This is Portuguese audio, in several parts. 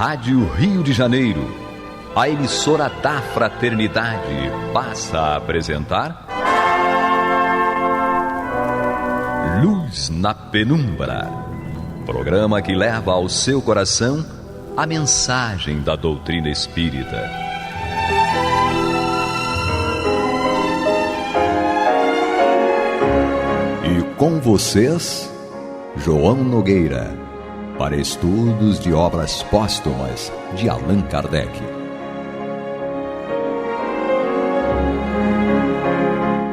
Rádio Rio de Janeiro, a emissora da Fraternidade, passa a apresentar Luz na Penumbra, programa que leva ao seu coração a mensagem da doutrina espírita. E com vocês, João Nogueira, para estudos de obras póstumas de Allan Kardec.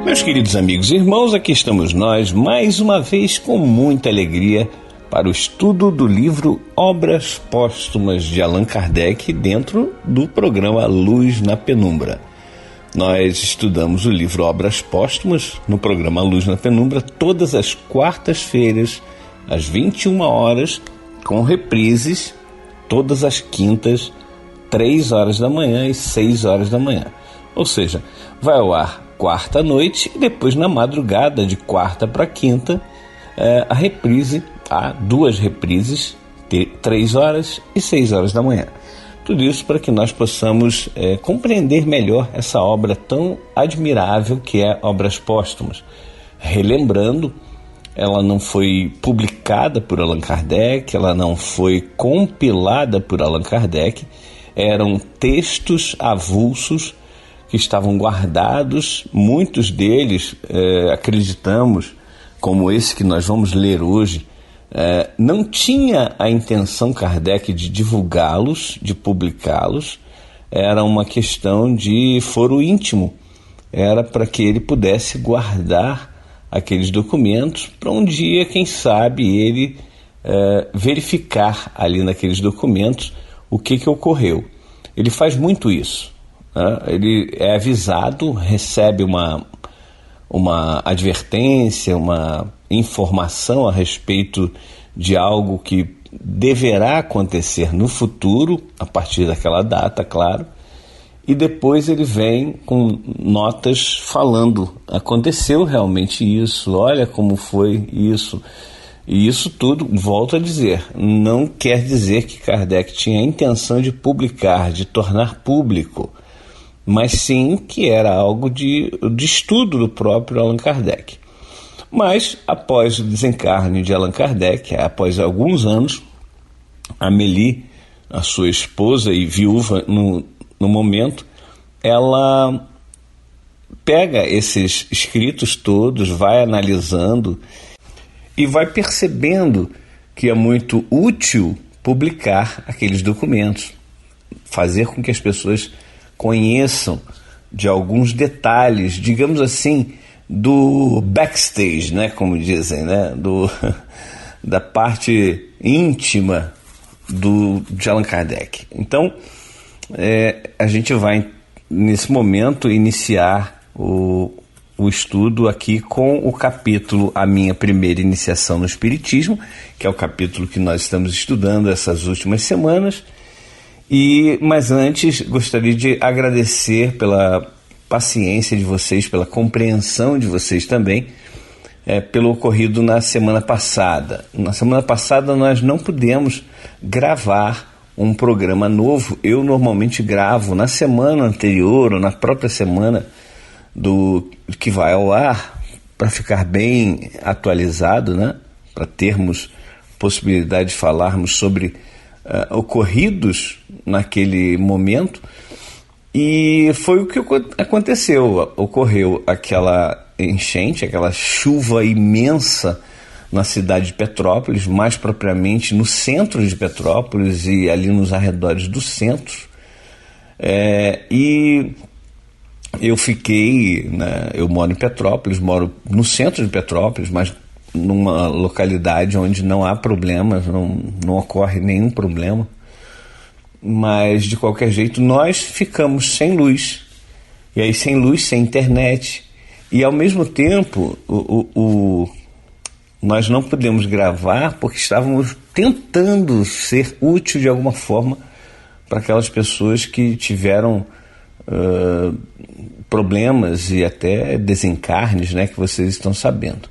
Meus queridos amigos e irmãos, aqui estamos nós, mais uma vez com muita alegria, para o estudo do livro Obras Póstumas de Allan Kardec, dentro do programa Luz na Penumbra. Nós estudamos o livro Obras Póstumas no programa Luz na Penumbra todas as quartas-feiras, às 21 horas, com reprises todas as quintas, 3 horas da manhã e 6 horas da manhã. Ou seja, vai ao ar quarta noite e depois na madrugada de quarta para quinta, a reprise, há 2 reprises, 3 horas e 6 horas da manhã. Tudo isso para que nós possamos compreender melhor essa obra tão admirável que é Obras Póstumas. Relembrando, ela não foi publicada por Allan Kardec, ela não foi compilada por Allan Kardec, eram textos avulsos que estavam guardados, muitos deles, acreditamos, como esse que nós vamos ler hoje, não tinha a intenção Kardec de divulgá-los, de publicá-los, era uma questão de foro íntimo, era para que ele pudesse guardar aqueles documentos para um dia, quem sabe, ele verificar ali naqueles documentos o que ocorreu. Ele faz muito isso, né? Ele é avisado, recebe uma advertência, uma informação a respeito de algo que deverá acontecer no futuro, a partir daquela data, claro, e depois ele vem com notas falando, aconteceu realmente isso, olha como foi isso. E isso tudo, volto a dizer, não quer dizer que Kardec tinha a intenção de publicar, de tornar público, mas sim que era algo de estudo do próprio Allan Kardec. Mas, após o desencarne de Allan Kardec, após alguns anos, Amélie, a sua esposa e viúva no momento, ela pega esses escritos todos, vai analisando e vai percebendo que é muito útil publicar aqueles documentos, fazer com que as pessoas conheçam de alguns detalhes, digamos assim, do backstage, né, como dizem, né, da parte íntima de Allan Kardec. Então, a gente vai, nesse momento, iniciar o estudo aqui com o capítulo A Minha Primeira Iniciação no Espiritismo, que é o capítulo que nós estamos estudando essas últimas semanas. Mas antes, gostaria de agradecer pela paciência de vocês, pela compreensão de vocês também, pelo ocorrido na semana passada. Na semana passada nós não pudemos gravar um programa novo. Eu normalmente gravo na semana anterior ou na própria semana do que vai ao ar, para ficar bem atualizado, né? Para termos possibilidade de falarmos sobre ocorridos naquele momento. E foi o que aconteceu. Ocorreu aquela enchente, aquela chuva imensa na cidade de Petrópolis, mais propriamente no centro de Petrópolis e ali nos arredores do centro. E eu fiquei, né, eu moro em Petrópolis, moro no centro de Petrópolis, mas numa localidade onde não há problemas, não ocorre nenhum problema. Mas, de qualquer jeito, nós ficamos sem luz. E aí, sem luz, sem internet. E, ao mesmo tempo, nós não podemos gravar porque estávamos tentando ser útil de alguma forma para aquelas pessoas que tiveram problemas e até desencarnes, né, que vocês estão sabendo.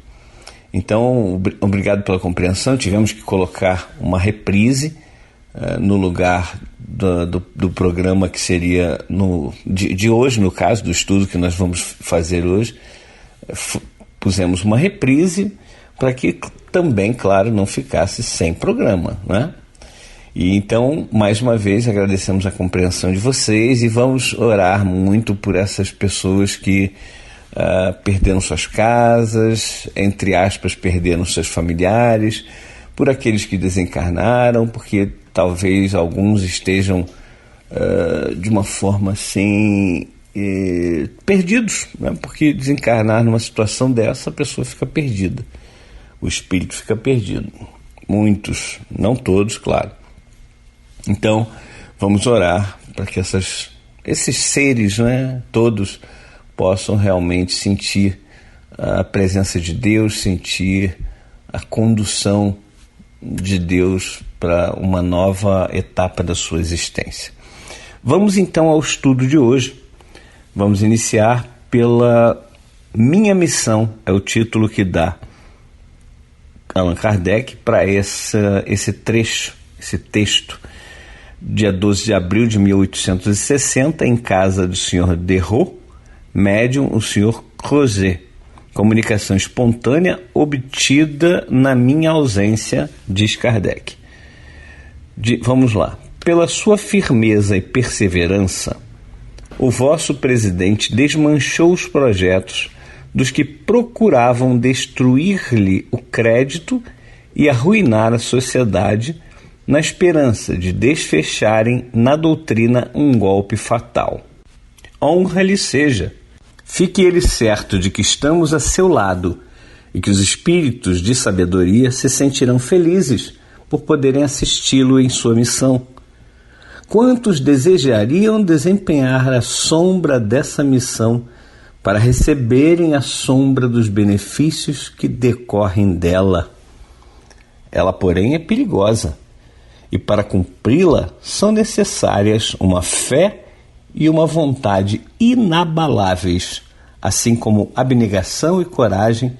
Então, obrigado pela compreensão. Tivemos que colocar uma reprise no lugar do programa que seria de hoje, no caso do estudo que nós vamos fazer hoje. Pusemos uma reprise para que também, claro, não ficasse sem programa, né? E então, mais uma vez, agradecemos a compreensão de vocês e vamos orar muito por essas pessoas que perderam suas casas, entre aspas, perderam seus familiares, por aqueles que desencarnaram, porque talvez alguns estejam de uma forma assim perdidos, né? Porque desencarnar numa situação dessa, a pessoa fica perdida, o espírito fica perdido. Muitos, não todos, claro. Então, vamos orar para que esses seres, né, todos possam realmente sentir a presença de Deus, sentir a condução de Deus para uma nova etapa da sua existência. Vamos então ao estudo de hoje. Vamos iniciar pela Minha Missão, é o título que dá Allan Kardec para esse trecho, esse texto. Dia 12 de abril de 1860, em casa do Sr. Derrault, médium, o Sr. Crozet. Comunicação espontânea obtida na minha ausência, diz Kardec. Vamos lá. Pela sua firmeza e perseverança, o vosso presidente desmanchou os projetos dos que procuravam destruir-lhe o crédito e arruinar a sociedade, na esperança de desfecharem na doutrina um golpe fatal. Honra lhe seja. Fique ele certo de que estamos a seu lado e que os espíritos de sabedoria se sentirão felizes por poderem assisti-lo em sua missão. Quantos desejariam desempenhar a sombra dessa missão para receberem a sombra dos benefícios que decorrem dela? Ela, porém, é perigosa. E para cumpri-la são necessárias uma fé e uma vontade inabaláveis, assim como abnegação e coragem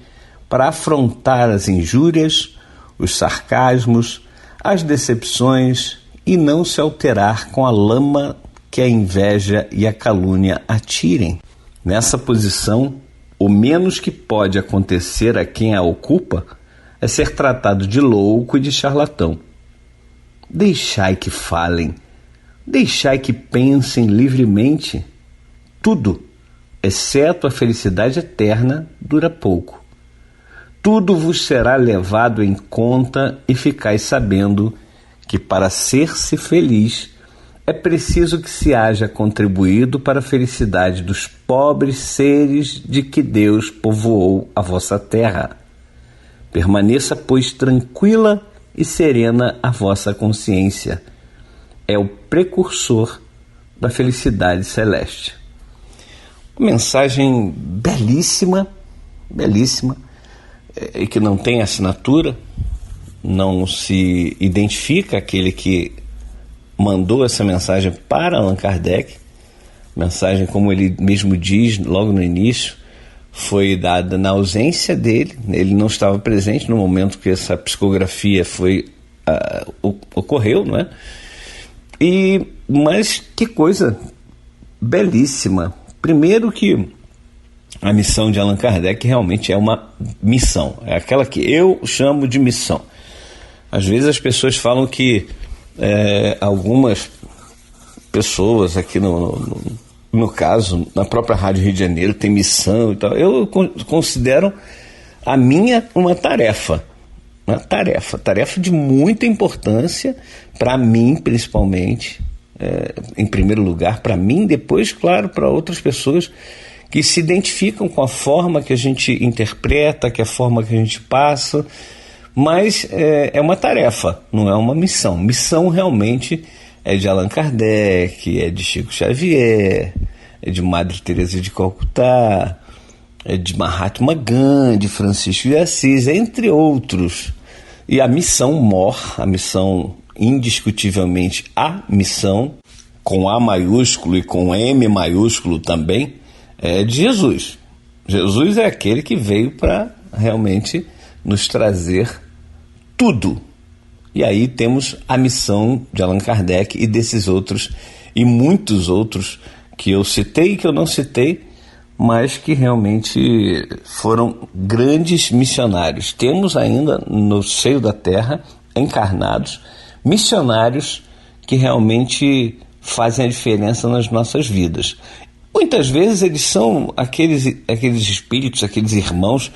para afrontar as injúrias, os sarcasmos, as decepções e não se alterar com a lama que a inveja e a calúnia atirem. Nessa posição, o menos que pode acontecer a quem a ocupa é ser tratado de louco e de charlatão. Deixai que falem, deixai que pensem livremente. Tudo, exceto a felicidade eterna, dura pouco. Tudo vos será levado em conta e ficais sabendo que para ser-se feliz é preciso que se haja contribuído para a felicidade dos pobres seres de que Deus povoou a vossa terra. Permaneça, pois, tranquila e serena a vossa consciência. É o precursor da felicidade celeste. Uma mensagem belíssima, belíssima, e que não tem assinatura, não se identifica aquele que mandou essa mensagem para Allan Kardec. Mensagem, como ele mesmo diz logo no início, foi dada na ausência dele. Ele não estava presente no momento que essa psicografia ocorreu, não é? Mas que coisa belíssima. Primeiro que a missão de Allan Kardec realmente é uma missão, é aquela que eu chamo de missão. Às vezes as pessoas falam que algumas pessoas aqui no caso, na própria Rádio Rio de Janeiro, tem missão e tal. Eu considero a minha uma tarefa de muita importância, para mim principalmente, em primeiro lugar, para mim, depois, claro, para outras pessoas que se identificam com a forma que a gente interpreta, que a forma que a gente passa, mas é uma tarefa, não é uma missão. Missão realmente é de Allan Kardec, é de Chico Xavier, é de Madre Teresa de Calcutá, é de Mahatma Gandhi, Francisco de Assis, entre outros. E a missão mor, a missão, indiscutivelmente a missão, com A maiúsculo e com M maiúsculo também, é de Jesus. Jesus é aquele que veio para realmente nos trazer tudo E aí temos a missão de Allan Kardec e desses outros, e muitos outros que eu citei e que eu não citei, mas que realmente foram grandes missionários. Temos ainda no seio da terra, encarnados, missionários que realmente fazem a diferença nas nossas vidas. Muitas vezes eles são aqueles espíritos, aqueles irmãos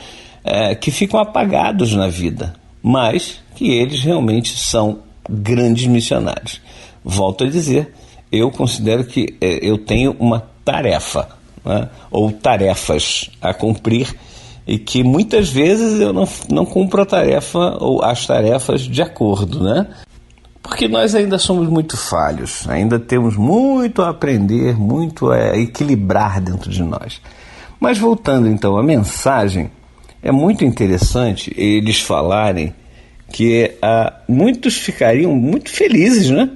que ficam apagados na vida, mas que eles realmente são grandes missionários. Volto a dizer, eu considero que eu tenho uma tarefa, né, ou tarefas a cumprir, e que muitas vezes eu não cumpro a tarefa ou as tarefas de acordo, né? Porque nós ainda somos muito falhos, ainda temos muito a aprender, muito a equilibrar dentro de nós. Mas voltando então à mensagem, é muito interessante eles falarem que muitos ficariam muito felizes, né?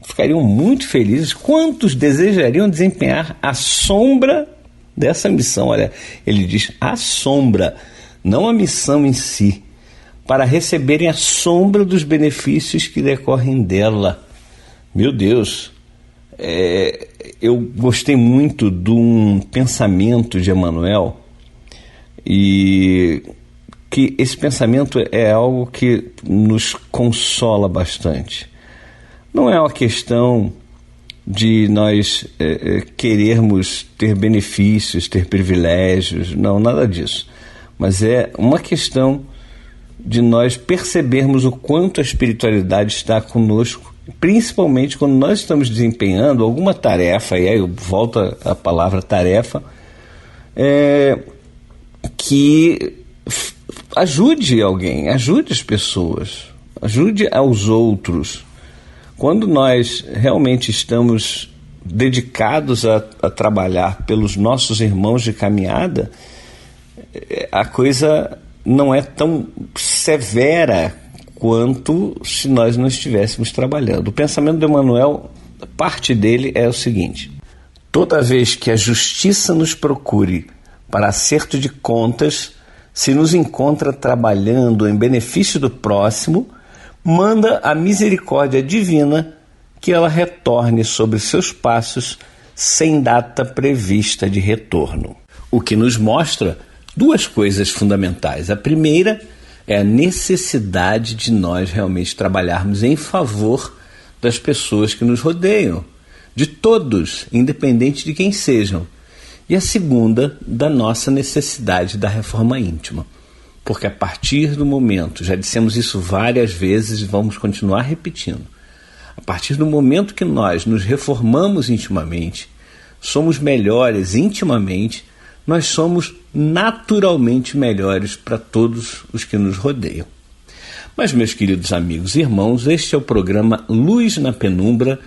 Ficariam muito felizes. Quantos desejariam desempenhar a sombra dessa missão? Olha, ele diz a sombra, não a missão em si, para receberem a sombra dos benefícios que decorrem dela. Meu Deus, eu gostei muito de um pensamento de Emmanuel, e que esse pensamento é algo que nos consola bastante. Não é uma questão de nós querermos ter benefícios, ter privilégios, não, nada disso. Mas é uma questão de nós percebermos o quanto a espiritualidade está conosco, principalmente quando nós estamos desempenhando alguma tarefa, e aí eu volto à palavra tarefa, que ajude alguém, ajude as pessoas, ajude aos outros. Quando nós realmente estamos dedicados a trabalhar pelos nossos irmãos de caminhada, a coisa não é tão severa quanto se nós não estivéssemos trabalhando. O pensamento de Emmanuel, parte dele é o seguinte: toda vez que a justiça nos procure para acerto de contas, se nos encontra trabalhando em benefício do próximo, manda a misericórdia divina que ela retorne sobre seus passos sem data prevista de retorno. O que nos mostra duas coisas fundamentais. A primeira é a necessidade de nós realmente trabalharmos em favor das pessoas que nos rodeiam, de todos, independente de quem sejam. E a segunda, da nossa necessidade da reforma íntima. Porque a partir do momento, já dissemos isso várias vezes e vamos continuar repetindo, a partir do momento que nós nos reformamos intimamente, somos melhores intimamente, nós somos naturalmente melhores para todos os que nos rodeiam. Mas, meus queridos amigos e irmãos, este é o programa Luz na Penumbra.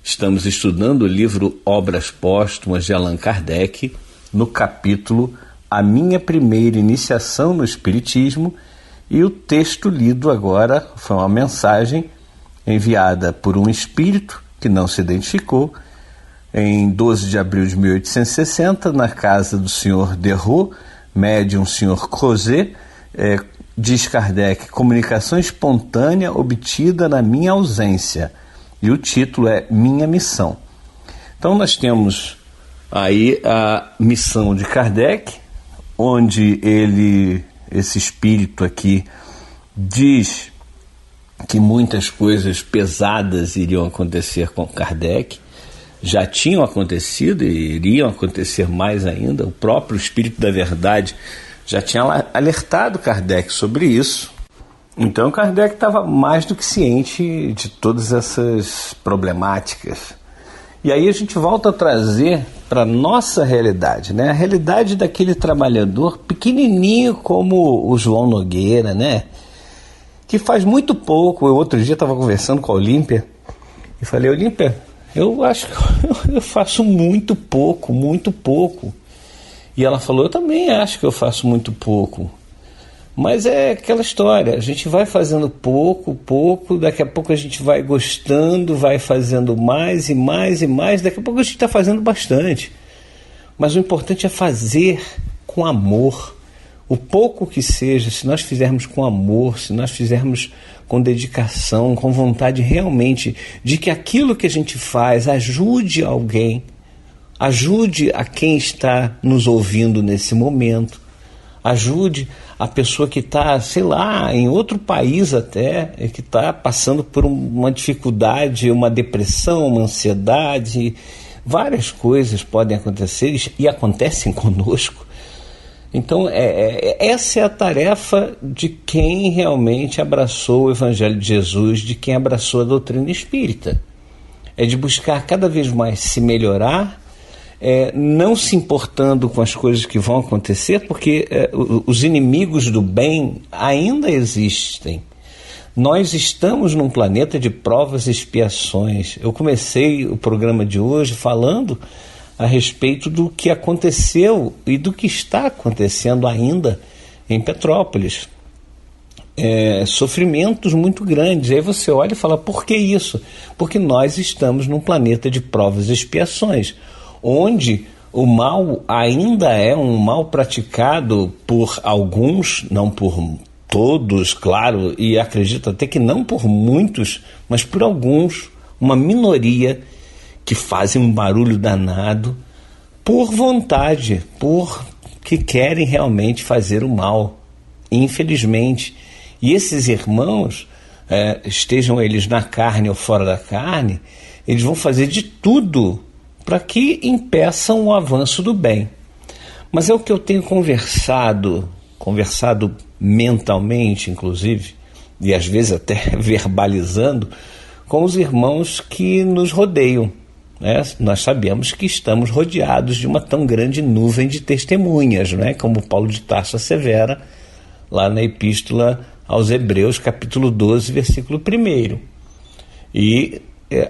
Estamos estudando o livro Obras Póstumas de Allan Kardec, no capítulo A Minha Primeira Iniciação no Espiritismo, e o texto lido agora foi uma mensagem enviada por um espírito que não se identificou, em 12 de abril de 1860, na casa do senhor Derrot, médium senhor Crozet, diz Kardec, comunicação espontânea obtida na minha ausência. E o título é Minha Missão. Então nós temos aí a missão de Kardec, onde esse espírito aqui, diz que muitas coisas pesadas iriam acontecer com Kardec, já tinham acontecido e iriam acontecer mais ainda. O próprio Espírito da Verdade já tinha alertado Kardec sobre isso. Então Kardec estava mais do que ciente de todas essas problemáticas. E aí a gente volta a trazer para a nossa realidade, né? A realidade daquele trabalhador pequenininho como o João Nogueira, né? Que faz muito pouco. Eu outro dia estava conversando com a Olímpia e falei, Olímpia, eu acho que eu faço muito pouco, muito pouco. E ela falou, eu também acho que eu faço muito pouco. Mas é aquela história, a gente vai fazendo pouco, daqui a pouco a gente vai gostando, vai fazendo mais e mais e mais, daqui a pouco a gente está fazendo bastante. Mas o importante é fazer com amor. o pouco que seja, se nós fizermos com amor, se nós fizermos com dedicação, com vontade realmente de que aquilo que a gente faz ajude alguém, ajude a quem está nos ouvindo nesse momento, ajude a pessoa que está, sei lá, em outro país até, que está passando por uma dificuldade, uma depressão, uma ansiedade, várias coisas podem acontecer e acontecem conosco. Então, essa é a tarefa de quem realmente abraçou o Evangelho de Jesus, de quem abraçou a doutrina espírita. É de buscar cada vez mais se melhorar, não se importando com as coisas que vão acontecer, porque os inimigos do bem ainda existem. Nós estamos num planeta de provas e expiações. Eu comecei o programa de hoje falando a respeito do que aconteceu e do que está acontecendo ainda em Petrópolis. Sofrimentos muito grandes. Aí você olha e fala, por que isso? Porque nós estamos num planeta de provas e expiações, onde o mal ainda é um mal praticado por alguns, não por todos, claro, e acredito até que não por muitos, mas por alguns, uma minoria que fazem um barulho danado por vontade, por que querem realmente fazer o mal, infelizmente. E esses irmãos, estejam eles na carne ou fora da carne, eles vão fazer de tudo para que impeçam o avanço do bem. Mas é o que eu tenho conversado mentalmente, inclusive, e às vezes até verbalizando, com os irmãos que nos rodeiam. Nós sabemos que estamos rodeados de uma tão grande nuvem de testemunhas, como Paulo de Tarso assevera lá na Epístola aos Hebreus, capítulo 12, versículo 1. E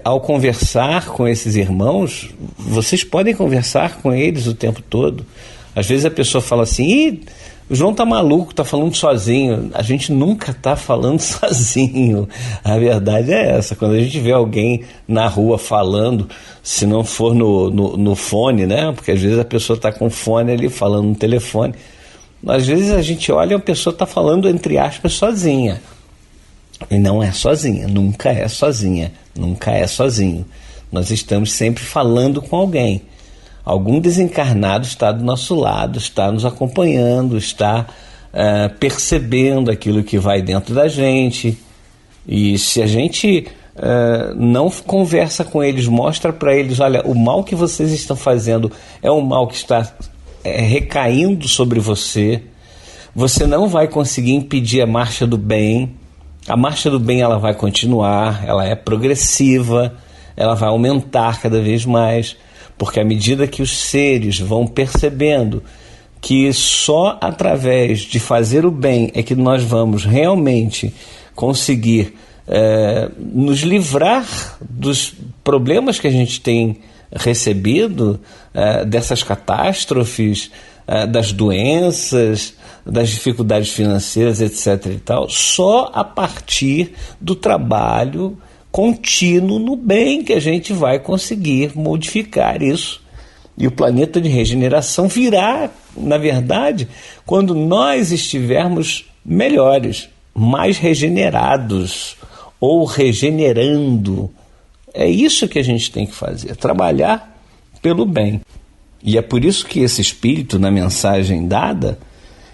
ao conversar com esses irmãos, vocês podem conversar com eles o tempo todo. Às vezes a pessoa fala assim, o João tá maluco, tá falando sozinho. A gente nunca tá falando sozinho. A verdade é essa. Quando a gente vê alguém na rua falando, se não for no fone, porque às vezes a pessoa tá com fone ali falando no telefone. Às vezes a gente olha e a pessoa tá falando, entre aspas, sozinha. E não é sozinha, nunca é sozinha, nunca é sozinho. Nós estamos sempre falando com alguém. Algum desencarnado está do nosso lado, está nos acompanhando, está percebendo aquilo que vai dentro da gente. E se a gente não conversa com eles, mostra para eles, olha, o mal que vocês estão fazendo é um mal que está recaindo sobre você, você não vai conseguir impedir a marcha do bem. A marcha do bem ela vai continuar, ela é progressiva, ela vai aumentar cada vez mais, porque à medida que os seres vão percebendo que só através de fazer o bem é que nós vamos realmente conseguir nos livrar dos problemas que a gente tem recebido, dessas catástrofes, das doenças, das dificuldades financeiras, etc. e tal, só a partir do trabalho contínuo no bem que a gente vai conseguir modificar isso. E o planeta de regeneração virá, na verdade, quando nós estivermos melhores, mais regenerados ou regenerando. É isso que a gente tem que fazer, trabalhar pelo bem. E é por isso que esse espírito, na mensagem dada,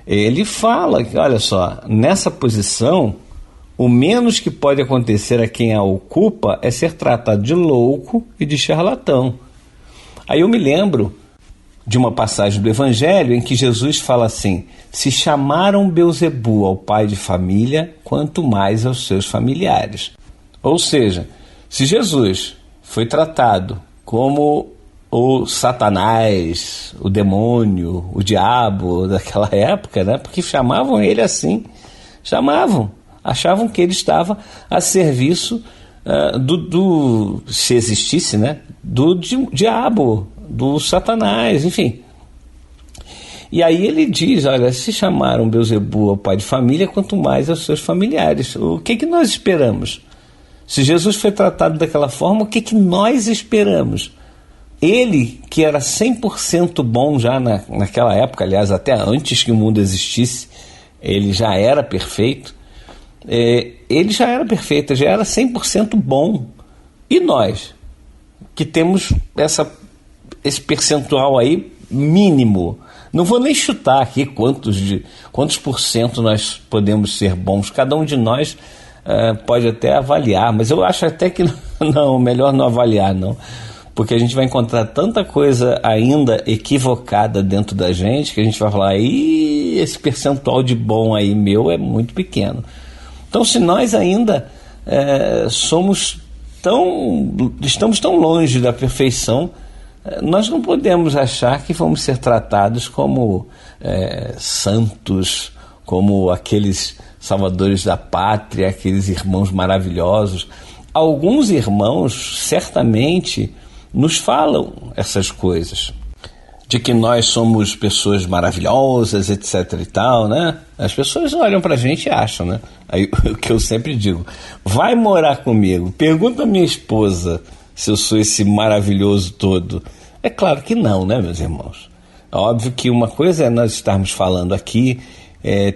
ele fala que, olha só, nessa posição, o menos que pode acontecer a quem a ocupa é ser tratado de louco e de charlatão. Aí eu me lembro de uma passagem do Evangelho em que Jesus fala assim: se chamaram Belzebu ao pai de família, quanto mais aos seus familiares. Ou seja, se Jesus foi tratado como o Satanás, o demônio, o diabo daquela época, porque chamavam ele assim, achavam que ele estava a serviço se existisse, do diabo, do Satanás, enfim. E aí ele diz, olha, se chamaram Belzebu ao pai de família, quanto mais aos seus familiares. O que nós esperamos? Se Jesus foi tratado daquela forma, o que nós esperamos? Ele, que era 100% bom já naquela época, aliás, até antes que o mundo existisse, ele já era perfeito. Ele já era perfeito, já era 100% bom. E nós, que temos esse percentual aí mínimo, não vou nem chutar aqui quantos por cento nós podemos ser bons. Cada um de nós pode até avaliar, mas eu acho até que não, melhor não avaliar não, porque a gente vai encontrar tanta coisa ainda equivocada dentro da gente que a gente vai falar, esse percentual de bom aí meu é muito pequeno. Então, se nós ainda estamos tão longe da perfeição, nós não podemos achar que vamos ser tratados como santos, como aqueles salvadores da pátria, aqueles irmãos maravilhosos. Alguns irmãos certamente nos falam essas coisas, de que nós somos pessoas maravilhosas, etc e tal, né? As pessoas olham pra gente e acham, né? Aí o que eu sempre digo, vai morar comigo, pergunta à minha esposa se eu sou esse maravilhoso todo. É claro que não, né, meus irmãos? Óbvio que uma coisa é nós estarmos falando aqui,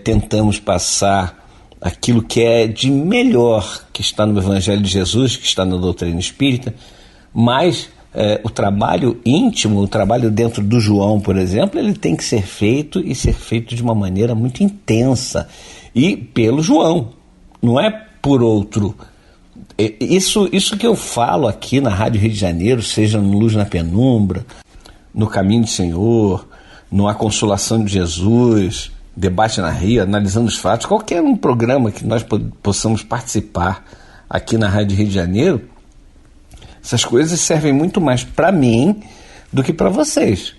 tentamos passar aquilo que é de melhor que está no Evangelho de Jesus, que está na doutrina espírita, mas o trabalho íntimo, o trabalho dentro do João, por exemplo, ele tem que ser feito e ser feito de uma maneira muito intensa e pelo João, não é por outro. Isso que eu falo aqui na Rádio Rio de Janeiro, seja no Luz na Penumbra, no Caminho do Senhor, no A Consolação de Jesus, Debate na Rio, Analisando os Fatos, qualquer um programa que nós possamos participar aqui na Rádio Rio de Janeiro, essas coisas servem muito mais para mim do que para vocês.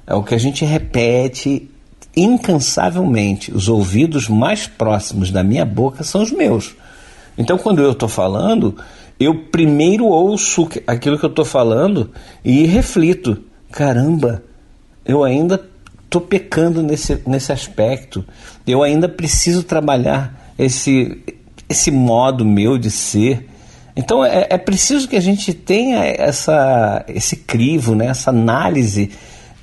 É o que a gente repete incansavelmente. Os ouvidos mais próximos da minha boca são os meus. Então, quando eu estou falando, eu primeiro ouço aquilo que eu estou falando e reflito. Caramba, eu ainda estou pecando nesse aspecto. Eu ainda preciso trabalhar esse modo meu de ser. Então é preciso que a gente tenha esse crivo, né, essa análise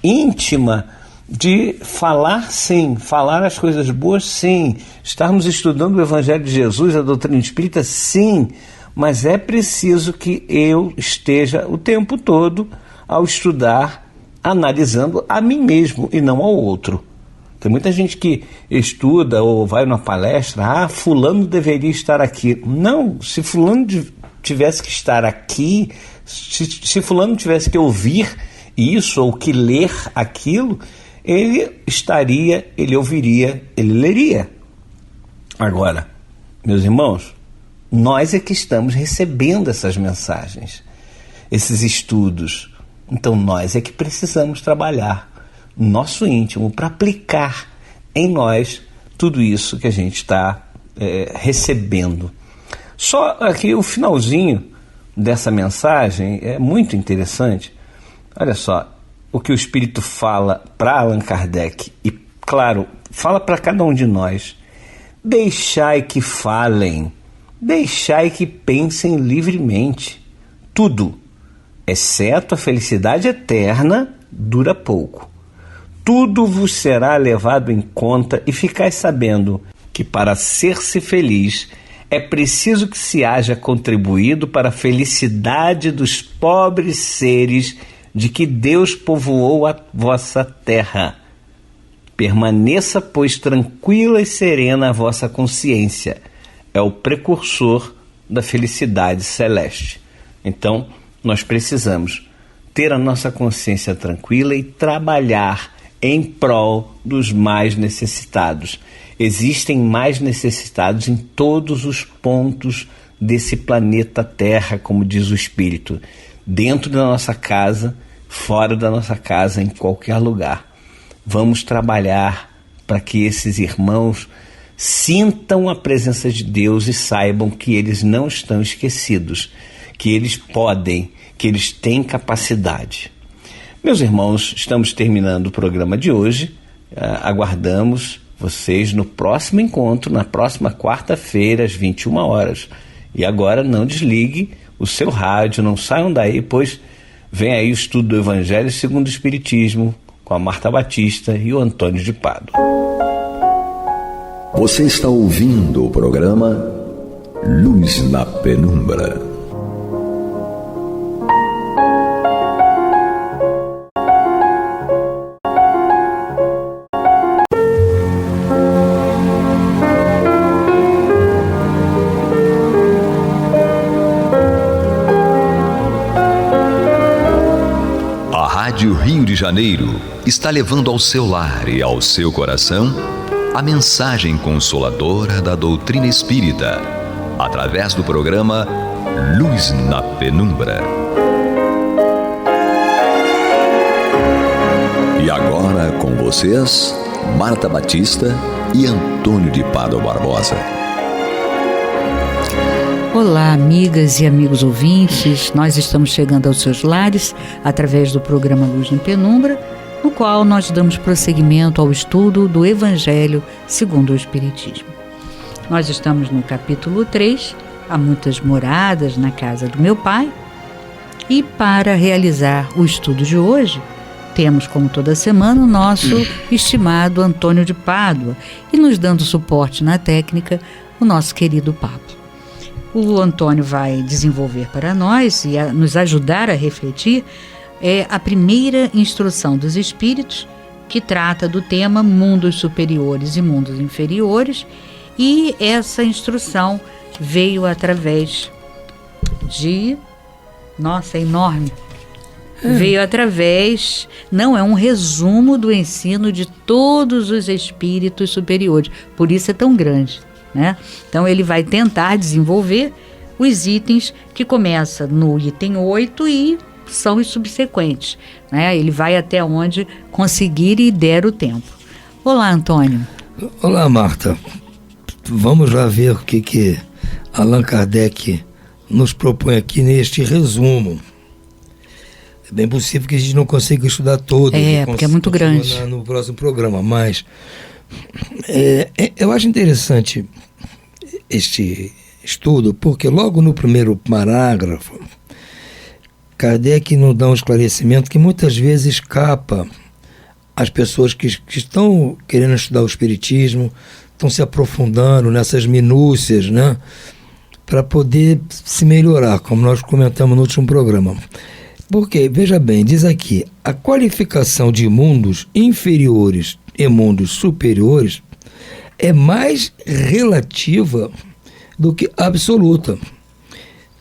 íntima de falar sim, falar as coisas boas sim, estarmos estudando o Evangelho de Jesus, a doutrina espírita sim, mas é preciso que eu esteja o tempo todo ao estudar, analisando a mim mesmo e não ao outro. Tem muita gente que estuda ou vai numa palestra, fulano deveria estar aqui. Não, se fulano tivesse que estar aqui, se fulano tivesse que ouvir isso ou que ler aquilo, ele ouviria, ele leria. Agora, meus irmãos, nós é que estamos recebendo essas mensagens, esses estudos. Então nós é que precisamos trabalhar nosso íntimo para aplicar em nós tudo isso que a gente está recebendo. Só aqui o finalzinho dessa mensagem é muito interessante. Olha só, o que o Espírito fala para Allan Kardec e, claro, fala para cada um de nós. Deixai que falem, deixai que pensem livremente. Tudo, exceto a felicidade eterna, dura pouco. Tudo vos será levado em conta e ficai sabendo que para ser-se feliz é preciso que se haja contribuído para a felicidade dos pobres seres de que Deus povoou a vossa terra. Permaneça, pois, tranquila e serena a vossa consciência. É o precursor da felicidade celeste. Então, nós precisamos ter a nossa consciência tranquila e trabalhar em prol dos mais necessitados. Existem mais necessitados em todos os pontos desse planeta Terra, como diz o Espírito, dentro da nossa casa, fora da nossa casa, em qualquer lugar. Vamos trabalhar para que esses irmãos sintam a presença de Deus e saibam que eles não estão esquecidos, que eles podem, que eles têm capacidade. Meus irmãos, estamos terminando o programa de hoje. Aguardamos vocês no próximo encontro, na próxima quarta-feira, às 21 horas. E agora não desligue o seu rádio, não saiam daí, pois Vem aí o estudo do Evangelho segundo o Espiritismo, com a Marta Batista e o Antônio de Pádua. Você está ouvindo o programa Luz na Penumbra. A Rádio Rio de Janeiro está levando ao seu lar e ao seu coração a mensagem consoladora da doutrina espírita, através do programa Luz na Penumbra. E agora com vocês, Marta Batista e Antônio de Pádua Barbosa. Olá, amigas e amigos ouvintes, nós estamos chegando aos seus lares através do programa Luz na Penumbra, no qual nós damos prosseguimento ao estudo do Evangelho segundo o Espiritismo. Nós estamos no capítulo 3, Há muitas moradas na casa do meu pai, e para realizar o estudo de hoje, temos, como toda semana, o nosso estimado Antônio de Pádua, e nos dando suporte na técnica, o nosso querido Pablo. O Antônio vai desenvolver para nós e nos ajudar a refletir a primeira instrução dos Espíritos, que trata do tema mundos superiores e mundos inferiores, e essa instrução veio através de... Nossa, é enorme! Veio através... Não, é um resumo do ensino de todos os Espíritos superiores, por isso é tão grande, né? Então ele vai tentar desenvolver os itens que começa no item 8 e são os subsequentes, né? Ele vai até onde conseguir e der o tempo. Olá, Antônio. Olá, Marta. Vamos lá ver o que Allan Kardec nos propõe aqui neste resumo. É bem possível que a gente não consiga estudar todo. Porque é muito grande. No próximo programa, mas eu acho interessante este estudo, porque logo no primeiro parágrafo, Kardec nos dá um esclarecimento que muitas vezes escapa às pessoas que estão querendo estudar o Espiritismo, estão se aprofundando nessas minúcias, né, para poder se melhorar, como nós comentamos no último programa. Porque, veja bem, diz aqui, a qualificação de mundos inferiores e mundos superiores é mais relativa do que absoluta.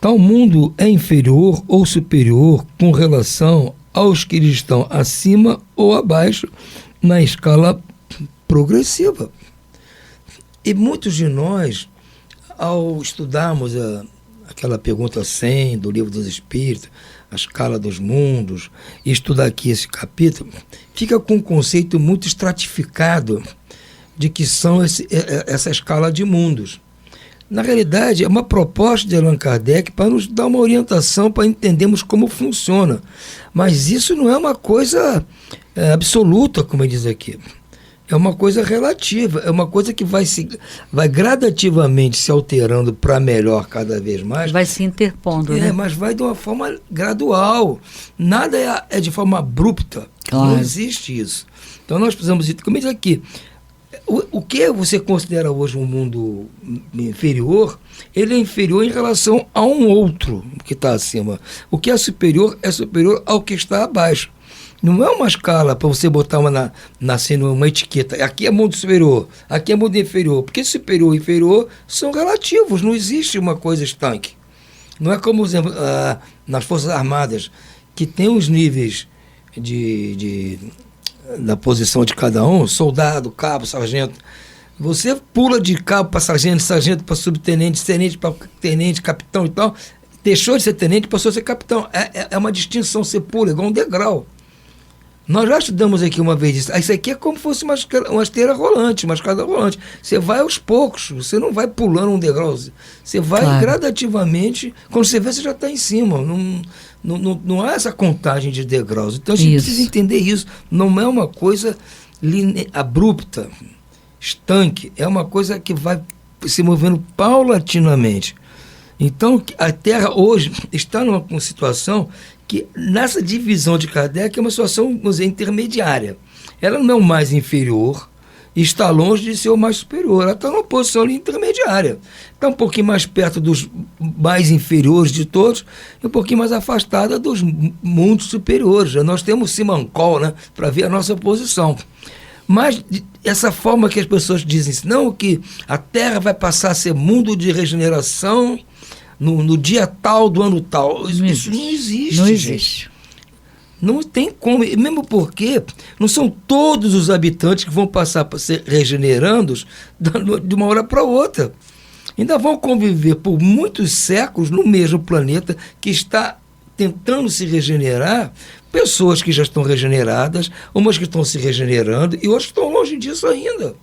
Tal mundo é inferior ou superior com relação aos que estão acima ou abaixo na escala progressiva. E muitos de nós, ao estudarmos aquela pergunta 100 do Livro dos Espíritos, a escala dos mundos, e estudar aqui esse capítulo, fica com um conceito muito estratificado de que são essa escala de mundos. Na realidade, é uma proposta de Allan Kardec para nos dar uma orientação para entendermos como funciona. Mas isso não é uma coisa absoluta, como ele diz aqui. É uma coisa relativa, é uma coisa que vai gradativamente se alterando para melhor cada vez mais. Vai se interpondo, né? Mas vai de uma forma gradual. Nada é de forma abrupta. Claro. Não existe isso. Então nós precisamos, como diz aqui, o que você considera hoje um mundo inferior, ele é inferior em relação a um outro que está acima. O que é superior ao que está abaixo. Não é uma escala para você botar uma etiqueta. Aqui é mundo superior, aqui é mundo inferior. Porque superior e inferior são relativos, não existe uma coisa estanque. Não é como, por exemplo, nas Forças Armadas, que tem os níveis da posição de cada um, soldado, cabo, sargento. Você pula de cabo para sargento, sargento para subtenente, tenente para tenente, capitão e tal. Deixou de ser tenente, passou a ser capitão. É uma distinção, você pula, igual um degrau. Nós já estudamos aqui uma vez isso. Isso aqui é como se fosse uma esteira rolante, uma escada rolante. Você vai aos poucos, você não vai pulando um degrau. Você vai gradativamente, quando você vê, você já está em cima. Não há essa contagem de degraus. Então a gente precisa entender isso. Não é uma coisa abrupta, estanque. É uma coisa que vai se movendo paulatinamente. Então a Terra hoje está numa situação que nessa divisão de Kardec é uma situação, vamos dizer, intermediária. Ela não é o mais inferior, está longe de ser o mais superior, ela está numa posição ali intermediária. Está um pouquinho mais perto dos mais inferiores de todos e um pouquinho mais afastada dos mundos superiores. Nós temos Simancol, né, para ver a nossa posição. Mas essa forma que as pessoas dizem, não, que a Terra vai passar a ser mundo de regeneração no dia tal do ano tal. Isso não existe, não gente. existe. Não tem como, mesmo porque não são todos os habitantes que vão passar a ser regenerandos de uma hora para outra. Ainda vão conviver por muitos séculos no mesmo planeta que está tentando se regenerar, pessoas que já estão regeneradas, umas que estão se regenerando e outras que estão longe disso ainda.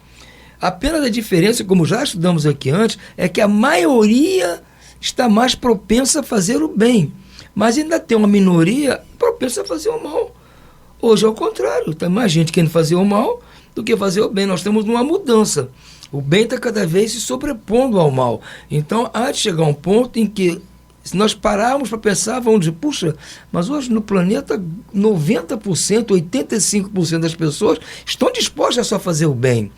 Apenas a diferença, como já estudamos aqui antes, é que a maioria está mais propensa a fazer o bem. Mas ainda tem uma minoria propensa a fazer o mal. Hoje é o contrário, tem mais gente querendo fazer o mal do que fazer o bem. Nós temos uma mudança. O bem está cada vez se sobrepondo ao mal. Então há de chegar um ponto em que, se nós pararmos para pensar, vamos dizer, puxa, mas hoje no planeta 90%, 85% das pessoas estão dispostas a só fazer o bem.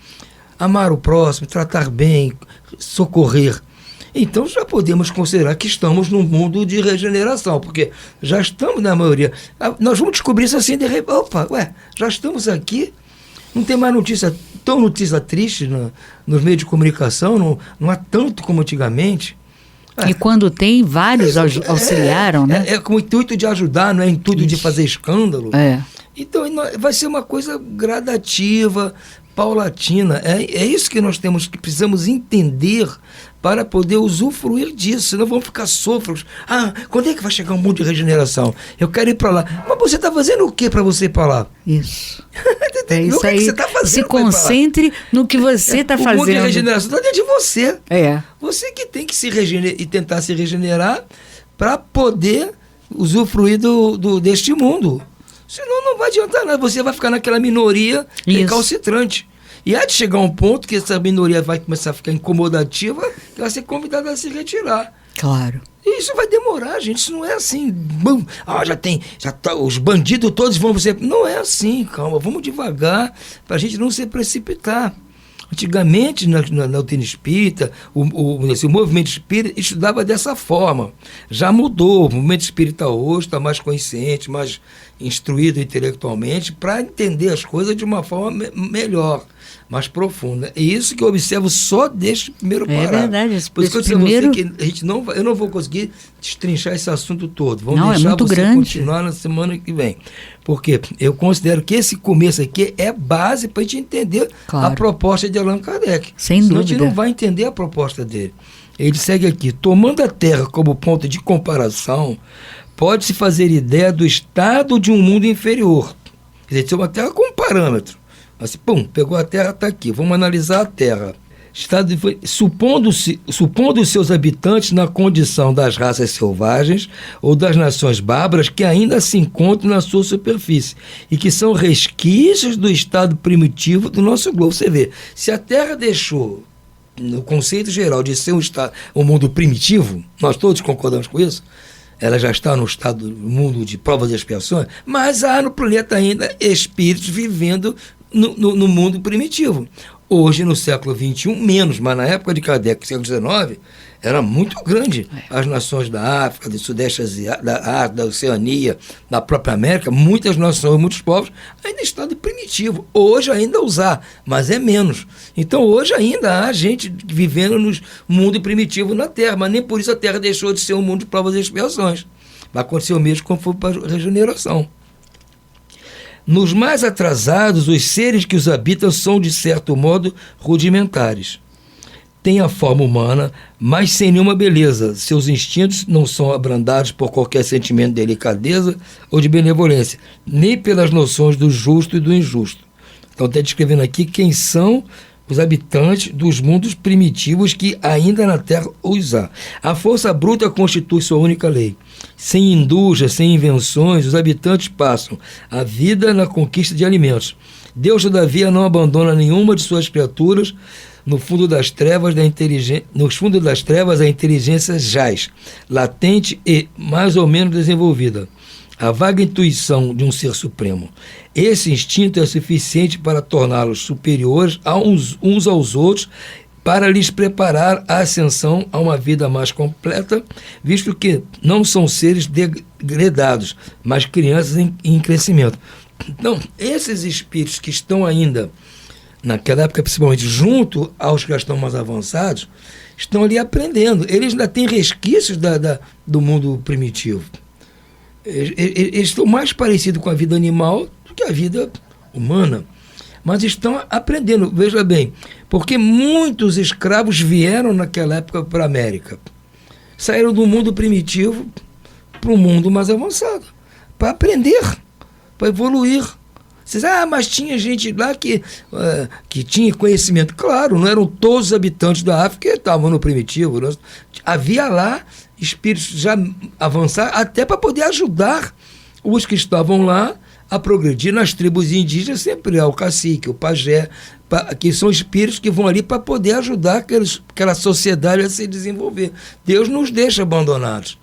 Amar o próximo, tratar bem, socorrer. Então já podemos considerar que estamos num mundo de regeneração, porque já estamos na maioria. Nós vamos descobrir isso assim de repente. Opa, já estamos aqui, não tem mais notícia triste nos meios de comunicação, não há tanto como antigamente. E quando tem, vários auxiliaram, né? É com o intuito de ajudar, não é intuito de fazer escândalo. Então vai ser uma coisa gradativa, paulatina. É isso que nós precisamos entender para poder usufruir disso. Senão vamos ficar sôfregos. Quando é que vai chegar um mundo de regeneração? Eu quero ir para lá. Mas você está fazendo o que para você ir para lá? Isso. É isso aí. Que você tá fazendo, se concentre no que você está fazendo. O mundo de regeneração está dentro de você. É. Você que tem que se regenerar e tentar se regenerar para poder usufruir deste mundo. Senão não vai adiantar nada. Você vai ficar naquela minoria recalcitrante. E há de chegar um ponto que essa minoria vai começar a ficar incomodativa e vai ser convidada a se retirar. Claro. E isso vai demorar, gente. Isso não é assim. Os bandidos todos vão ser. Não é assim, calma. Vamos devagar para a gente não se precipitar. Antigamente, na doutrina espírita, o movimento espírita estudava dessa forma. Já mudou. O movimento espírita hoje está mais consciente, mais instruído intelectualmente para entender as coisas de uma forma melhor, mais profunda. É isso que eu observo só deste primeiro parágrafo. É verdade. Por isso que eu disse a você que eu não vou conseguir destrinchar esse assunto todo. Vamos deixar você continuar na semana que vem. Porque eu considero que esse começo aqui é base para a gente entender a proposta de Allan Kardec. Sem dúvida. Senão a gente não vai entender a proposta dele. Ele segue aqui. Tomando a Terra como ponto de comparação, pode-se fazer ideia do estado de um mundo inferior. Quer dizer, tem uma Terra com um parâmetro. Assim, pegou a Terra, está aqui. Vamos analisar a Terra. Supondo os seus habitantes na condição das raças selvagens ou das nações bárbaras que ainda se encontram na sua superfície e que são resquícios do estado primitivo do nosso globo. Você vê, se a Terra deixou, no conceito geral, de ser um mundo primitivo, nós todos concordamos com isso, ela já está no estado do mundo de provas e expiações, mas há no planeta ainda espíritos vivendo no mundo primitivo. Hoje, no século XXI, menos, mas na época de Kardec, século XIX, era muito grande. As nações da África, do Sudeste Asiático, da Oceania, da própria América, muitas nações, muitos povos, ainda em estado primitivo. Hoje ainda usar, mas é menos. Então, hoje ainda há gente vivendo no mundo primitivo na Terra, mas nem por isso a Terra deixou de ser um mundo de provas e expiações. Vai acontecer o mesmo quando for para a regeneração. Nos mais atrasados, os seres que os habitam são, de certo modo, rudimentares. Têm a forma humana, mas sem nenhuma beleza. Seus instintos não são abrandados por qualquer sentimento de delicadeza ou de benevolência, nem pelas noções do justo e do injusto. Então, está descrevendo aqui quem são os habitantes dos mundos primitivos que ainda na Terra os há. A força bruta constitui sua única lei. Sem indústria, sem invenções, os habitantes passam a vida na conquista de alimentos. Deus, todavia, não abandona nenhuma de suas criaturas. Nos fundos das trevas a inteligência jaz, latente e mais ou menos desenvolvida. a vaga intuição de um ser supremo. Esse instinto é suficiente para torná-los superiores uns aos outros, para lhes preparar a ascensão a uma vida mais completa, visto que não são seres degradados, mas crianças em crescimento. Então, esses espíritos que estão ainda, naquela época principalmente, junto aos que já estão mais avançados, estão ali aprendendo. Eles ainda têm resquícios do mundo primitivo. Eles estão mais parecidos com a vida animal do que a vida humana. Mas estão aprendendo, veja bem, porque muitos escravos vieram naquela época para a América. Saíram do mundo primitivo para o mundo mais avançado, para aprender, para evoluir. Vocês mas tinha gente lá que tinha conhecimento. Claro, não eram todos os habitantes da África que estavam no primitivo. Havia lá espíritos já avançados, até para poder ajudar os que estavam lá a progredir. Nas tribos indígenas sempre é o cacique, o pajé, que são espíritos que vão ali para poder ajudar aquela sociedade a se desenvolver. Deus nos deixa abandonados.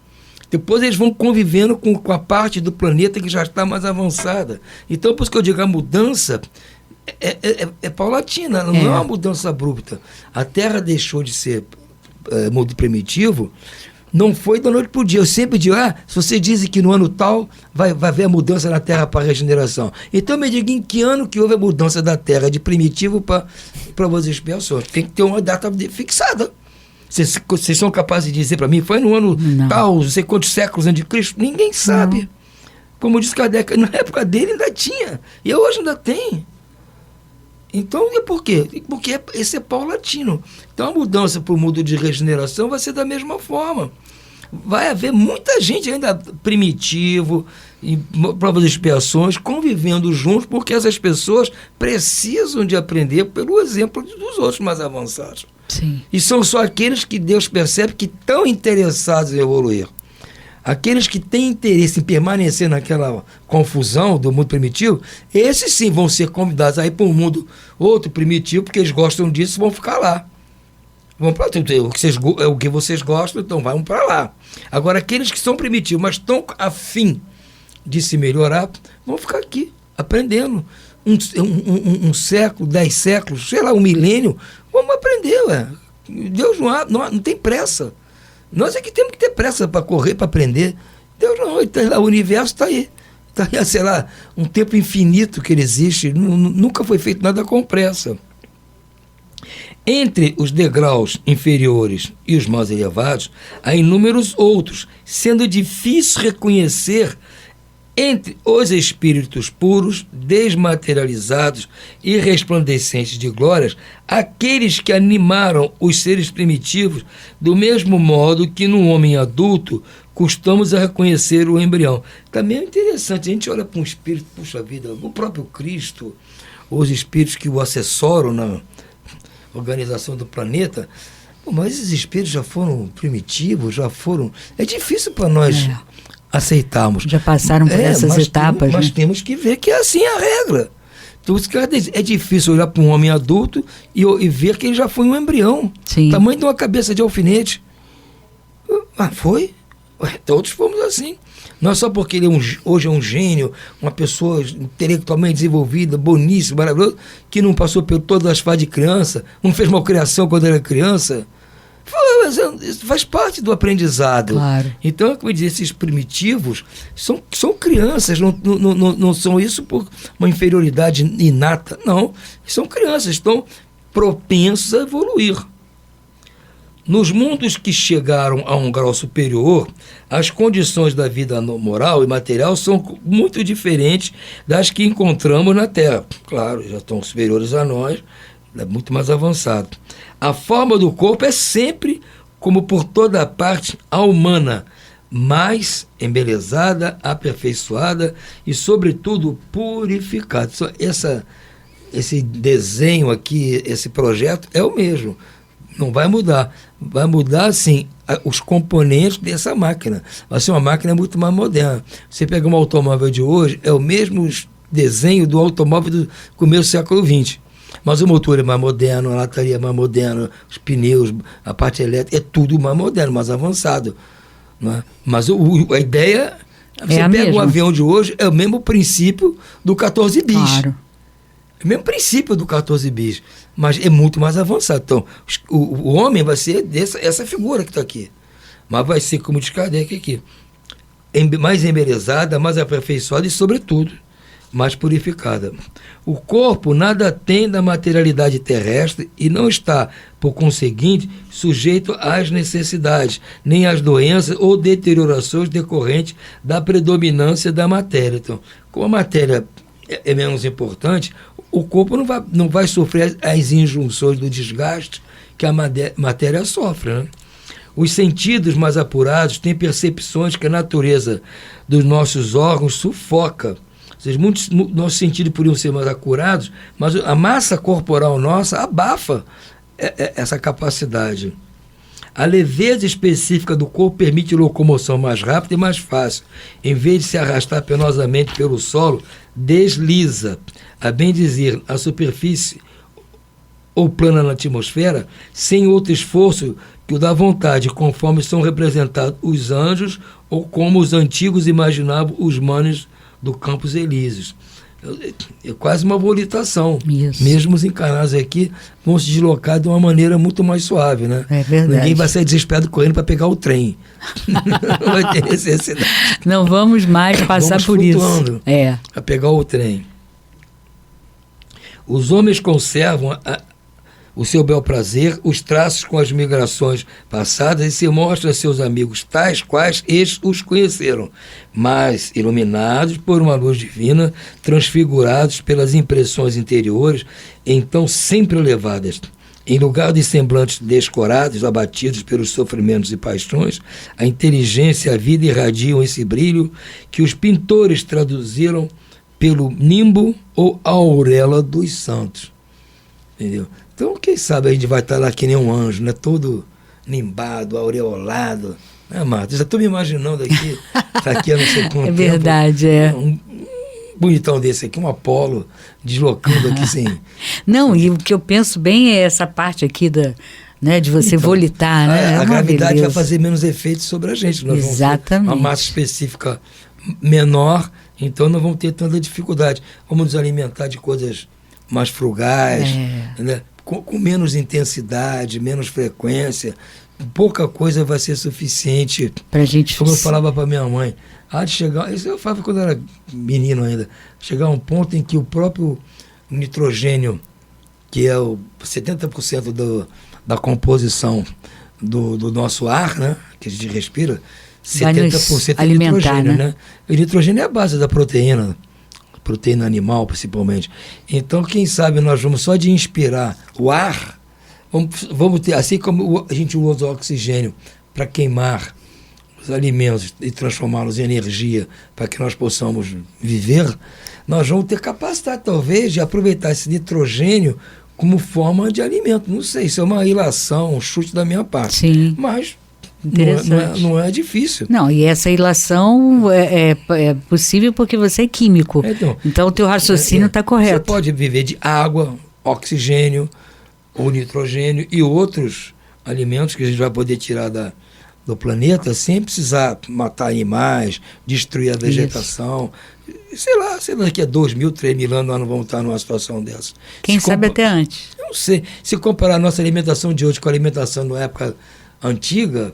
Depois eles vão convivendo com a parte do planeta que já está mais avançada. Então, por isso que eu digo, a mudança é paulatina, não é uma mudança abrupta. A Terra deixou de ser mundo primitivo, não foi da noite para o dia. Eu sempre digo, se você diz que no ano tal vai haver a mudança na Terra para a regeneração. Então me diga em que ano que houve a mudança da Terra de primitivo para as expiações. Tem que ter uma data fixada. Vocês são capazes de dizer para mim, foi no ano tal, não sei quantos séculos antes de Cristo? Ninguém sabe. Não. Como disse Kardec, na época dele ainda tinha, e hoje ainda tem. Então, e por quê? Porque esse é paulatino. Então, a mudança para o mundo de regeneração vai ser da mesma forma. Vai haver muita gente ainda primitivo, em provas de expiações, convivendo juntos, porque essas pessoas precisam de aprender pelo exemplo dos outros mais avançados. Sim. E são só aqueles que Deus percebe que estão interessados em evoluir. Aqueles que têm interesse em permanecer naquela confusão do mundo primitivo, esses sim vão ser convidados a ir para um mundo outro primitivo, porque eles gostam disso, vão ficar lá. Vão para o que vocês gostam, então vão para lá. Agora, aqueles que são primitivos, mas estão a fim de se melhorar, vão ficar aqui, aprendendo. Um século, 10 séculos, sei lá, 1 milênio, vamos aprender. Deus não tem pressa. Nós é que temos que ter pressa para correr, para aprender. Deus não, o universo está aí. Está aí, sei lá, um tempo infinito que ele existe. Nunca foi feito nada com pressa. Entre os degraus inferiores e os mais elevados, há inúmeros outros, sendo difícil reconhecer entre os espíritos puros, desmaterializados e resplandecentes de glórias, aqueles que animaram os seres primitivos, do mesmo modo que no homem adulto custamos a reconhecer o embrião. Também é interessante, a gente olha para um espírito, puxa vida, o próprio Cristo, os espíritos que o assessoram na organização do planeta, mas esses espíritos já foram primitivos, é difícil para nós aceitarmos. Já passaram por essas etapas. Mas temos que ver que é assim a regra. Então, é difícil olhar para um homem adulto e ver que ele já foi um embrião. Sim. Tamanho de uma cabeça de alfinete. Foi? Todos fomos assim. Não é só porque ele hoje é um gênio, uma pessoa intelectualmente desenvolvida, boníssima, maravilhoso, que não passou por todas as fases de criança, não fez malcriação quando era criança. Isso faz parte do aprendizado. Claro. Então, como eu disse, esses primitivos são crianças, não são isso por uma inferioridade inata, não. São crianças, estão propensos a evoluir. Nos mundos que chegaram a um grau superior, as condições da vida moral e material são muito diferentes das que encontramos na Terra. Claro, já estão superiores a nós, é muito mais avançado. A forma do corpo é sempre, como por toda parte, a humana, mais embelezada, aperfeiçoada e, sobretudo, purificada. Esse desenho aqui, esse projeto é o mesmo. Não vai mudar. Vai mudar, sim, os componentes dessa máquina. Vai ser uma máquina muito mais moderna. Você pega um automóvel de hoje, é o mesmo desenho do automóvel do começo do século XX. Mas o motor é mais moderno, a lataria é mais moderna, os pneus, a parte elétrica, é tudo mais moderno, mais avançado. Não é? Mas a ideia Você pega um avião de hoje, é o mesmo princípio do 14 bis. Claro. É o mesmo princípio do 14 bis, mas é muito mais avançado. Então, o homem vai ser essa figura que está aqui, mas vai ser, como diz Kardec aqui, mais embelezada, mais aperfeiçoada e, sobretudo, mais purificada. O corpo nada tem da materialidade terrestre e não está, por conseguinte, sujeito às necessidades, nem às doenças ou deteriorações decorrentes da predominância da matéria. Então, como a matéria é menos importante, o corpo não vai sofrer as injunções do desgaste que a matéria sofre, né? Os sentidos mais apurados têm percepções que a natureza dos nossos órgãos sufoca. Ou seja, muitos nossos sentidos poderiam ser mais acurados, mas a massa corporal nossa abafa essa capacidade. A leveza específica do corpo permite locomoção mais rápida e mais fácil. Em vez de se arrastar penosamente pelo solo, desliza, a bem dizer, a superfície ou plana na atmosfera, sem outro esforço que o da vontade, conforme são representados os anjos ou como os antigos imaginavam os manes do Campos Elíseos. É quase uma volitação. Isso. Mesmo os encarnados aqui vão se deslocar de uma maneira muito mais suave, né? É verdade. Ninguém vai sair desesperado correndo para pegar o trem. Não vai ter necessidade. Não vamos mais passar por isso. Para pegar o trem. Os homens conservam o seu bel prazer, os traços com as migrações passadas e se mostram a seus amigos tais quais eles os conheceram, mas iluminados por uma luz divina, transfigurados pelas impressões interiores, então sempre elevadas. Em lugar de semblantes descorados, abatidos pelos sofrimentos e paixões, a inteligência e a vida irradiam esse brilho que os pintores traduziram pelo nimbo ou auréola dos santos. Entendeu? Então, quem sabe a gente vai estar lá que nem um anjo, né? Todo nimbado, aureolado. Né, Marta? Já estou me imaginando aqui, tá aqui há não sei quanto tempo. É verdade, Um bonitão desse aqui, um Apolo, deslocando aqui sem... Não, e o que eu penso bem é essa parte aqui de você então, volitar, né? A gravidade beleza. vai fazer menos efeito sobre a gente. Nós Exatamente. Vamos ter uma massa específica menor, então não vamos ter tanta dificuldade. Vamos nos alimentar de coisas mais frugais, né? Com menos intensidade, menos frequência, pouca coisa vai ser suficiente. Pra gente... Como eu falava para minha mãe, de chegar, isso eu falava quando eu era menino ainda, chegar a um ponto em que o próprio nitrogênio, que é o 70% da composição do nosso ar, né, que a gente respira, 70% é nitrogênio, né? O nitrogênio é a base da proteína animal, principalmente. Então, quem sabe nós vamos só de inspirar o ar, vamos ter, assim como a gente usa o oxigênio para queimar os alimentos e transformá-los em energia para que nós possamos viver, nós vamos ter capacidade, talvez, de aproveitar esse nitrogênio como forma de alimento. Não sei, isso é uma ilação, um chute da minha parte. Sim. Mas não é difícil. Não, e essa ilação é possível porque você é químico. Então o teu raciocínio está correto. Você pode viver de água, oxigênio, ou nitrogênio e outros alimentos que a gente vai poder tirar do planeta sem precisar matar animais, destruir a vegetação. Sei lá, daqui a 2.000, 3.000 anos nós não vamos estar numa situação dessa. Quem sabe até antes. Eu não sei. Se comparar a nossa alimentação de hoje com a alimentação na época antiga,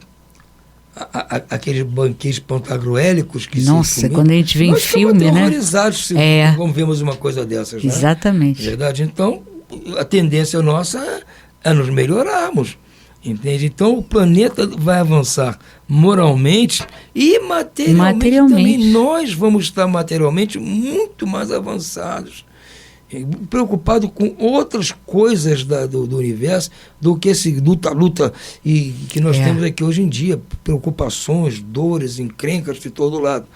aqueles banquetes pantagruélicos que nossa, quando a gente vê em filme, né? Horrorizados como vemos uma coisa dessas, né? Exatamente. É verdade. Então, a tendência nossa é nos melhorarmos, entende? Então, o planeta vai avançar moralmente e materialmente. Também. Nós vamos estar materialmente muito mais avançados, preocupado com outras coisas do universo do que esse luta que nós temos aqui hoje em dia, preocupações, dores, encrencas de todo lado.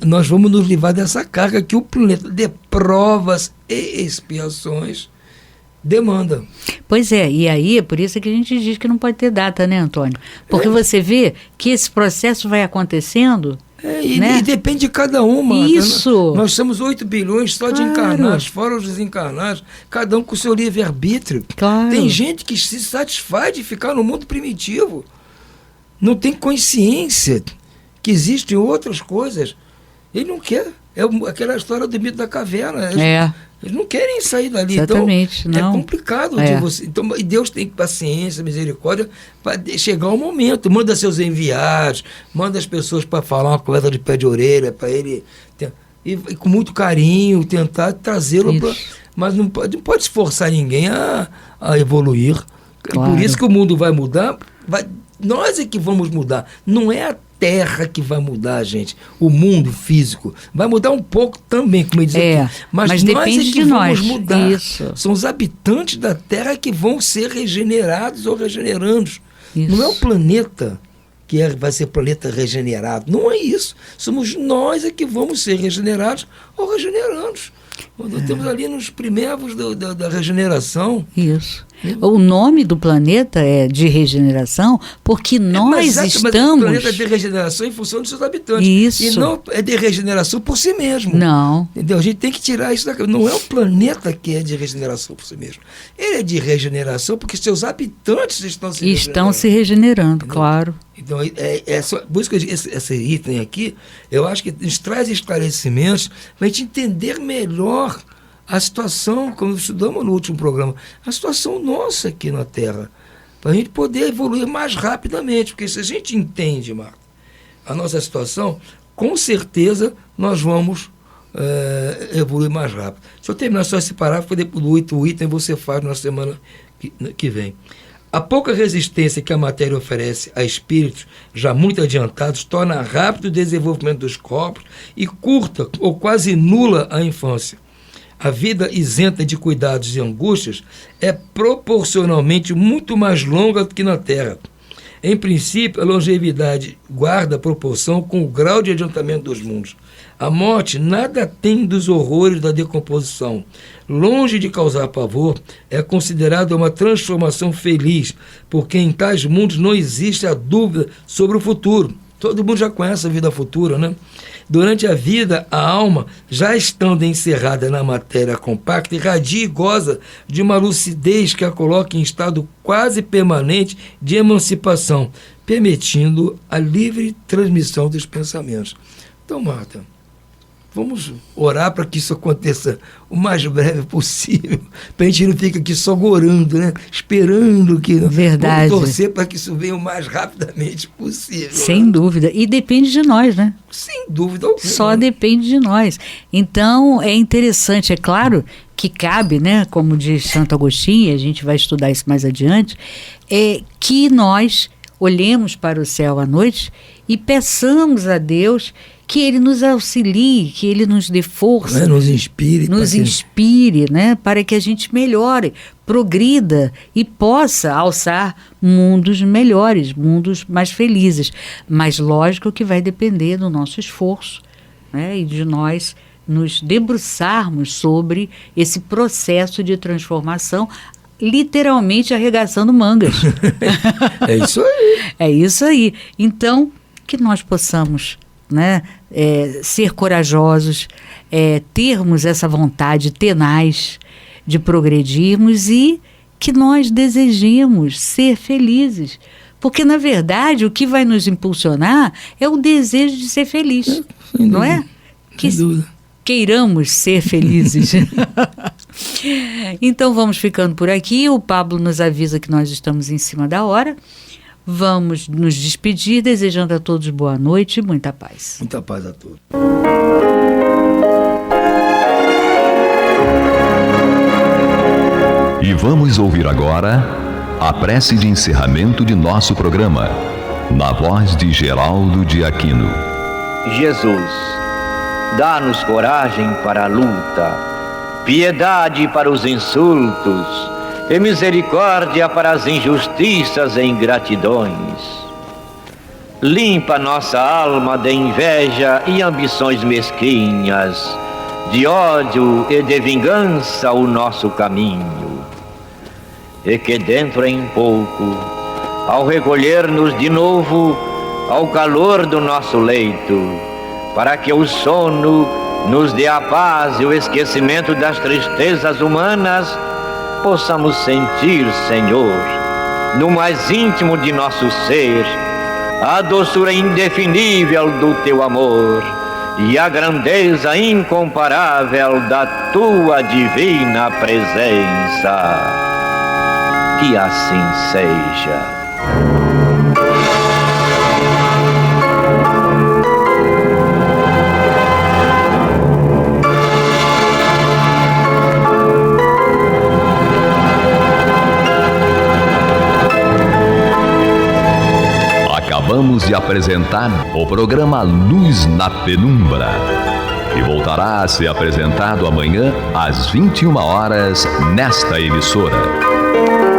Nós vamos nos livrar dessa carga que o planeta de provas e expiações demanda. Pois é, e aí é por isso que a gente diz que não pode ter data, né, Antônio? Porque você vê que esse processo vai acontecendo... E depende de cada uma. Isso. Nós somos 8 bilhões só de encarnados, fora os desencarnados, cada um com o seu livre-arbítrio. Claro. Tem gente que se satisfaz de ficar no mundo primitivo. Não tem consciência que existem outras coisas. Ele não quer. É aquela história do mito da caverna. Eles não querem sair dali. Exatamente, então não. É complicado de você. Então, e Deus tem paciência, misericórdia para chegar o momento. Manda seus enviados, manda as pessoas para falar uma conversa de pé de orelha para ele, e com muito carinho tentar trazê-lo para. Mas não pode se forçar ninguém a evoluir. Claro. Por isso que o mundo vai mudar. Nós é que vamos mudar. Não é a Terra que vai mudar, gente. O mundo físico vai mudar um pouco também, como eu disse aqui. Mas nós depende é que de vamos nós. mudar. Isso. São os habitantes da Terra que vão ser regenerados ou regenerandos. Isso. Não é o planeta que vai ser planeta regenerado. Não é isso. Somos nós é que vamos ser regenerados ou regenerandos. Nós temos ali nos primeiros da regeneração. Isso. O nome do planeta é de regeneração porque nós estamos... Mas o planeta é de regeneração em função dos seus habitantes. Isso. E não é de regeneração por si mesmo. Não. Entendeu? A gente tem que tirar isso da cabeça. Não é o planeta que é de regeneração por si mesmo. Ele é de regeneração porque seus habitantes estão se regenerando. Claro. Então, por isso que eu digo, esse item aqui, eu acho que nos traz esclarecimentos para a gente entender melhor a situação, como estudamos no último programa, a situação nossa aqui na Terra, para a gente poder evoluir mais rapidamente, porque se a gente entende, Marta, a nossa situação, com certeza nós vamos evoluir mais rápido. Se eu terminar só esse parágrafo, depois do item você faz na semana que vem. A pouca resistência que a matéria oferece a espíritos já muito adiantados torna rápido o desenvolvimento dos corpos e curta ou quase nula a infância. A vida isenta de cuidados e angústias é proporcionalmente muito mais longa do que na Terra. Em princípio, a longevidade guarda proporção com o grau de adiantamento dos mundos. A morte nada tem dos horrores da decomposição. Longe de causar pavor, é considerada uma transformação feliz, porque em tais mundos não existe a dúvida sobre o futuro. Todo mundo já conhece a vida futura, né? Durante a vida, a alma, já estando encerrada na matéria compacta, irradia e goza de uma lucidez que a coloca em estado quase permanente de emancipação, permitindo a livre transmissão dos pensamentos. Então, Marta, vamos orar para que isso aconteça o mais breve possível, para a gente não ficar aqui só orando, né? Esperando que... Verdade. Vamos torcer para que isso venha o mais rapidamente possível. Sem dúvida. E depende de nós, né? Sem dúvida alguma. Só depende de nós. Então, é interessante, é claro que cabe, né, como diz Santo Agostinho, a gente vai estudar isso mais adiante, que nós olhemos para o céu à noite e peçamos a Deus que Ele nos auxilie, que Ele nos dê força. Nos inspire. Né, para que a gente melhore, progrida e possa alçar mundos melhores, mundos mais felizes. Mas lógico que vai depender do nosso esforço, né, e de nós nos debruçarmos sobre esse processo de transformação, literalmente arregaçando mangas. É isso aí. É isso aí. Então, que nós possamos, né, ser corajosos, termos essa vontade tenaz de progredirmos e que nós desejemos ser felizes. Porque, na verdade, o que vai nos impulsionar é o desejo de ser feliz, não é? Sem dúvida. Queiramos ser felizes. Então vamos ficando por aqui. O Pablo nos avisa que nós estamos em cima da hora. Vamos nos despedir, desejando a todos boa noite e muita paz. Muita paz a todos. E vamos ouvir agora a prece de encerramento de nosso programa, na voz de Geraldo de Aquino. Jesus, dá-nos coragem para a luta, piedade para os insultos e misericórdia para as injustiças e ingratidões. Limpa nossa alma de inveja e ambições mesquinhas, de ódio e de vingança o nosso caminho. E que dentro em pouco, ao recolher-nos de novo ao calor do nosso leito, para que o sono nos dê a paz e o esquecimento das tristezas humanas, possamos sentir, Senhor, no mais íntimo de nosso ser, a doçura indefinível do teu amor e a grandeza incomparável da tua divina presença. Que assim seja. Acabamos de apresentar o programa Luz na Penumbra, que voltará a ser apresentado amanhã às 21 horas nesta emissora.